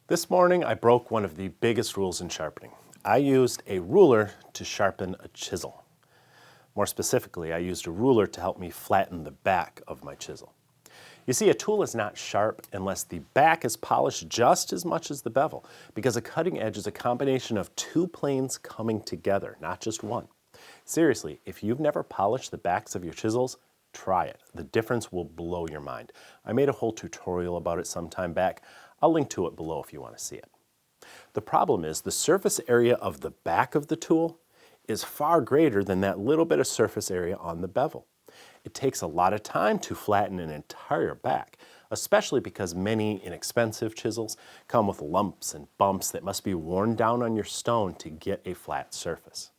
This morning I broke one of the biggest rules in sharpening. I used a ruler to sharpen a chisel. More specifically, I used a ruler to help me flatten the back of my chisel. You see, a tool is not sharp unless the back is polished just as much as the bevel, because a cutting edge is a combination of two planes coming together, not just one. Seriously, if you've never polished the backs of your chisels, try it. The difference will blow your mind. I made a whole tutorial about it some time back. I'll link to it below if you want to see it. The problem is the surface area of the back of the tool is far greater than that little bit of surface area on the bevel. It takes a lot of time to flatten an entire back, especially because many inexpensive chisels come with lumps and bumps that must be worn down on your stone to get a flat surface.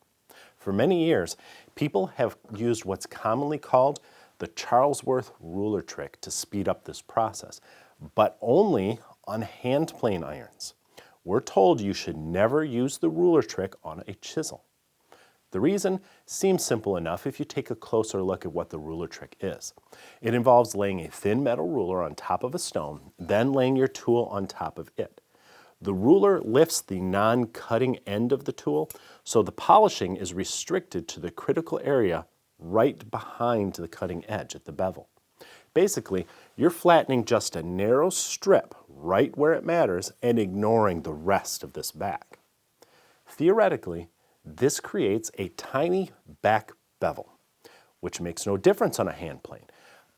For many years, people have used what's commonly called the Charlesworth ruler trick to speed up this process, but only on hand plane irons. We're told you should never use the ruler trick on a chisel. The reason seems simple enough if you take a closer look at what the ruler trick is. It involves laying a thin metal ruler on top of a stone, then laying your tool on top of it. The ruler lifts the non-cutting end of the tool, so the polishing is restricted to the critical area right behind the cutting edge at the bevel. Basically, you're flattening just a narrow strip right where it matters and ignoring the rest of this back. Theoretically, this creates a tiny back bevel, which makes no difference on a hand plane,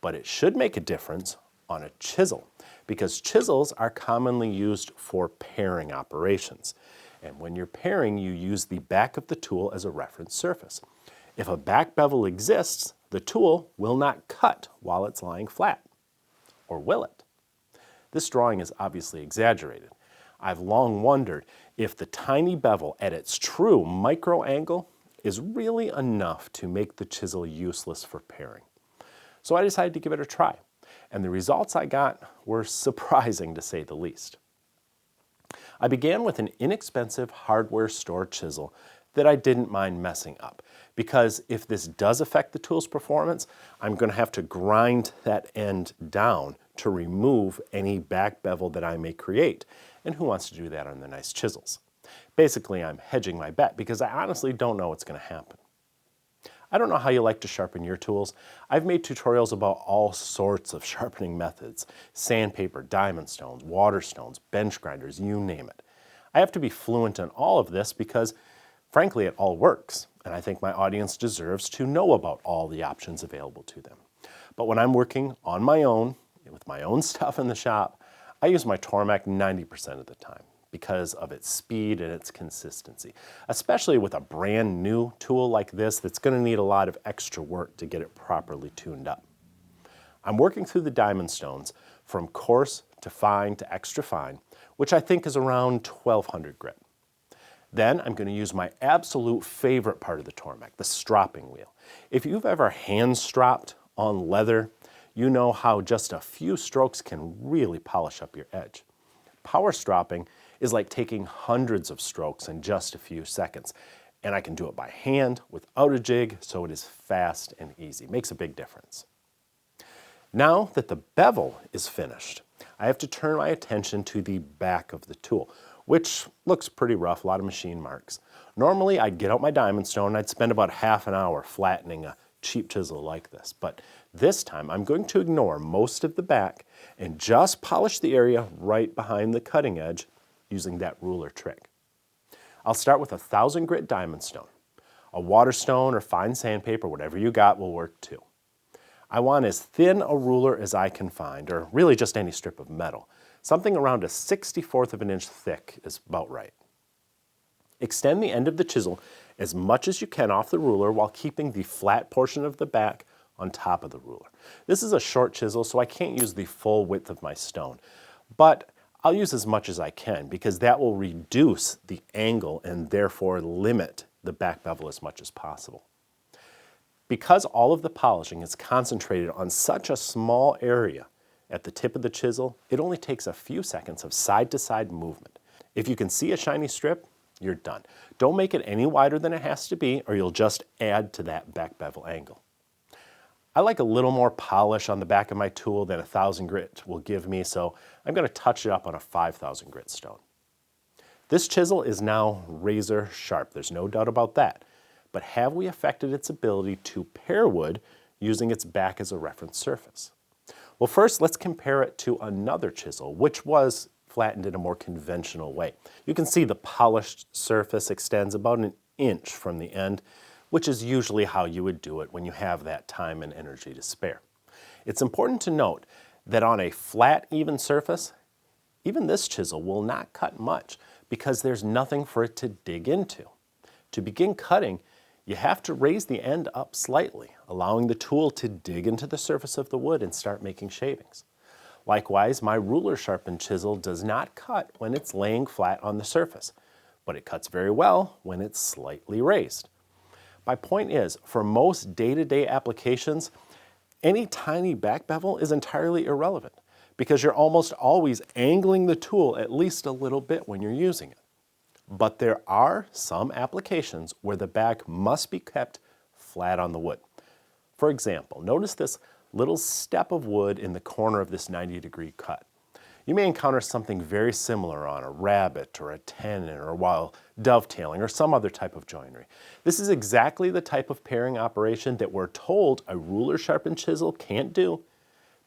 but it should make a difference on a chisel, because chisels are commonly used for paring operations. And when you're paring, you use the back of the tool as a reference surface. If a back bevel exists, the tool will not cut while it's lying flat. Or will it? This drawing is obviously exaggerated. I've long wondered if the tiny bevel at its true micro angle is really enough to make the chisel useless for paring. So I decided to give it a try, and the results I got were surprising to say the least. I began with an inexpensive hardware store chisel that I didn't mind messing up, because if this does affect the tool's performance, I'm going to have to grind that end down to remove any back bevel that I may create. And who wants to do that on the nice chisels? Basically, I'm hedging my bet because I honestly don't know what's going to happen. I don't know how you like to sharpen your tools. I've made tutorials about all sorts of sharpening methods: sandpaper, diamond stones, water stones, bench grinders, you name it. I have to be fluent in all of this because, frankly, it all works, and I think my audience deserves to know about all the options available to them. But when I'm working on my own, with my own stuff in the shop, I use my Tormek 90% of the time because of its speed and its consistency, especially with a brand new tool like this that's going to need a lot of extra work to get it properly tuned up. I'm working through the diamond stones from coarse to fine to extra fine, which I think is around 1200 grit. Then I'm going to use my absolute favorite part of the Tormek, the stropping wheel. If you've ever hand stropped on leather, you know how just a few strokes can really polish up your edge. Power stropping is like taking hundreds of strokes in just a few seconds, and I can do it by hand without a jig, so it is fast and easy. Makes a big difference. Now that the bevel is finished, I have to turn my attention to the back of the tool, which looks pretty rough, a lot of machine marks. Normally, I'd get out my diamond stone and I'd spend about half an hour flattening a cheap chisel like this, but this time I'm going to ignore most of the back and just polish the area right behind the cutting edge using that ruler trick. I'll start with a 1000 grit diamond stone. A water stone or fine sandpaper, whatever you got, will work too. I want as thin a ruler as I can find, or really just any strip of metal. Something around a 1/64 of an inch thick is about right. Extend the end of the chisel as much as you can off the ruler while keeping the flat portion of the back on top of the ruler. This is a short chisel, so I can't use the full width of my stone, but I'll use as much as I can because that will reduce the angle and therefore limit the back bevel as much as possible. Because all of the polishing is concentrated on such a small area at the tip of the chisel, it only takes a few seconds of side-to-side movement. If you can see a shiny strip, you're done. Don't make it any wider than it has to be, or you'll just add to that back bevel angle. I like a little more polish on the back of my tool than 1,000 grit will give me, so I'm going to touch it up on a 5,000 grit stone. This chisel is now razor sharp, there's no doubt about that. But have we affected its ability to pare wood using its back as a reference surface? Well, first let's compare it to another chisel, which was flattened in a more conventional way. You can see the polished surface extends about an inch from the end, which is usually how you would do it when you have that time and energy to spare. It's important to note that on a flat, even surface, even this chisel will not cut much because there's nothing for it to dig into. To begin cutting, you have to raise the end up slightly, allowing the tool to dig into the surface of the wood and start making shavings. Likewise, my ruler sharpened chisel does not cut when it's laying flat on the surface, but it cuts very well when it's slightly raised. My point is, for most day-to-day applications, any tiny back bevel is entirely irrelevant because you're almost always angling the tool at least a little bit when you're using it. But there are some applications where the back must be kept flat on the wood. For example, notice this little step of wood in the corner of this 90-degree cut. You may encounter something very similar on a rabbet or a tenon or while dovetailing or some other type of joinery. This is exactly the type of paring operation that we're told a ruler sharpened chisel can't do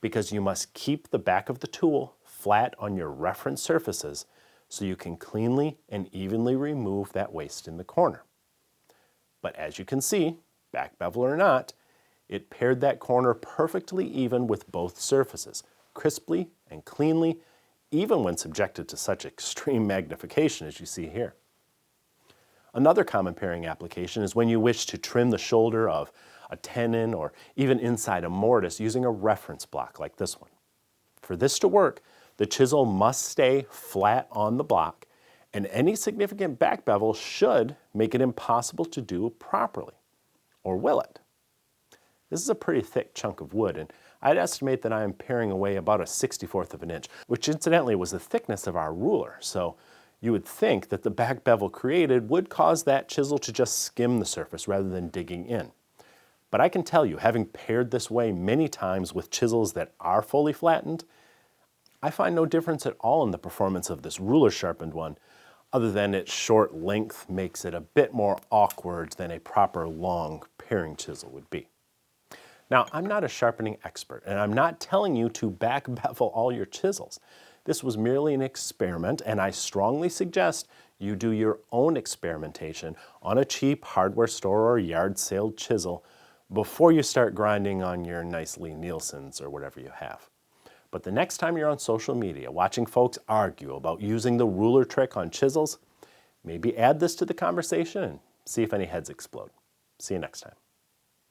because you must keep the back of the tool flat on your reference surfaces so you can cleanly and evenly remove that waste in the corner. But as you can see, back bevel or not, it pared that corner perfectly even with both surfaces, crisply and cleanly, even when subjected to such extreme magnification as you see here. Another common paring application is when you wish to trim the shoulder of a tenon or even inside a mortise using a reference block like this one. For this to work, the chisel must stay flat on the block, and any significant back bevel should make it impossible to do properly. Or will it? This is a pretty thick chunk of wood, and I'd estimate that I am paring away about a 64th of an inch, which incidentally was the thickness of our ruler, so you would think that the back bevel created would cause that chisel to just skim the surface rather than digging in. But I can tell you, having pared this way many times with chisels that are fully flattened, I find no difference at all in the performance of this ruler sharpened one, other than its short length makes it a bit more awkward than a proper long paring chisel would be. Now, I'm not a sharpening expert, and I'm not telling you to back bevel all your chisels. This was merely an experiment, and I strongly suggest you do your own experimentation on a cheap hardware store or yard sale chisel before you start grinding on your nice Lee Nielsen's or whatever you have. But the next time you're on social media watching folks argue about using the ruler trick on chisels, maybe add this to the conversation and see if any heads explode. See you next time.